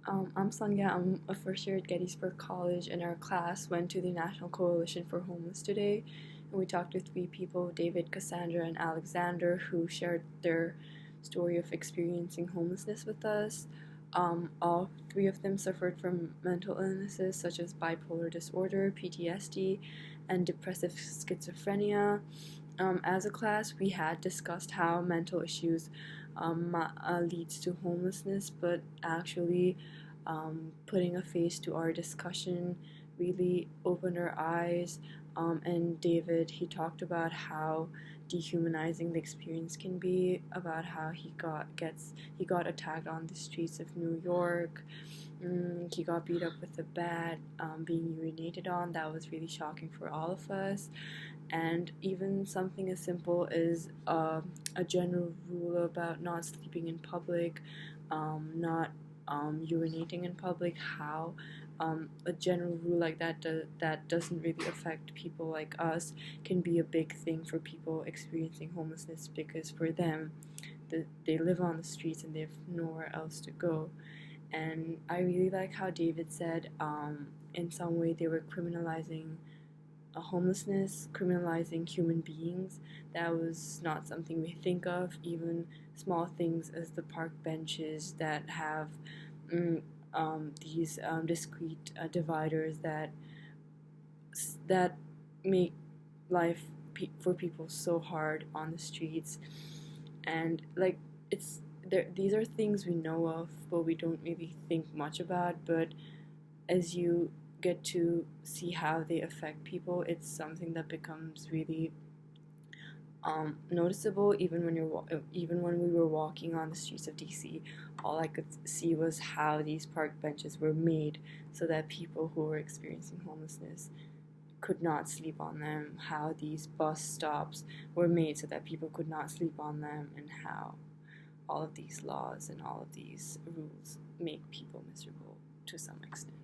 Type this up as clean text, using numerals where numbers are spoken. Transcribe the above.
I'm Sangya. I'm a first year at Gettysburg College, and our class went to the National Coalition for Homeless today. And we talked to three people, David, Cassandra, and Alexander, who shared their story of experiencing homelessness with us. All three of them suffered from mental illnesses such as bipolar disorder, PTSD, and depressive schizophrenia. As a class, we had discussed how mental issues leads to homelessness, but actually, putting a face to our discussion really opened our eyes. And David, he talked about how dehumanizing the experience can be, about how he got attacked on the streets of New York. He got beat up with a bat, being urinated on. That was really shocking for all of us. And even something as simple as a general rule about not sleeping in public, not urinating in public, how a general rule like that doesn't really affect people like us can be a big thing for people experiencing homelessness, because for them, they live on the streets and they have nowhere else to go. And I really like how David said, in some way they were criminalizing homelessness, criminalizing human beings. That was not something we think of. Even small things as the park benches that have mm, these discrete dividers that make life for people so hard on the streets. And like, it's there, these are things we know of but we don't really think much about, but as you get to see how they affect people, it's something that becomes really noticeable. Even when we were walking on the streets of DC, all I could see was how these park benches were made so that people who were experiencing homelessness could not sleep on them, how these bus stops were made so that people could not sleep on them, and how all of these laws and all of these rules make people miserable to some extent.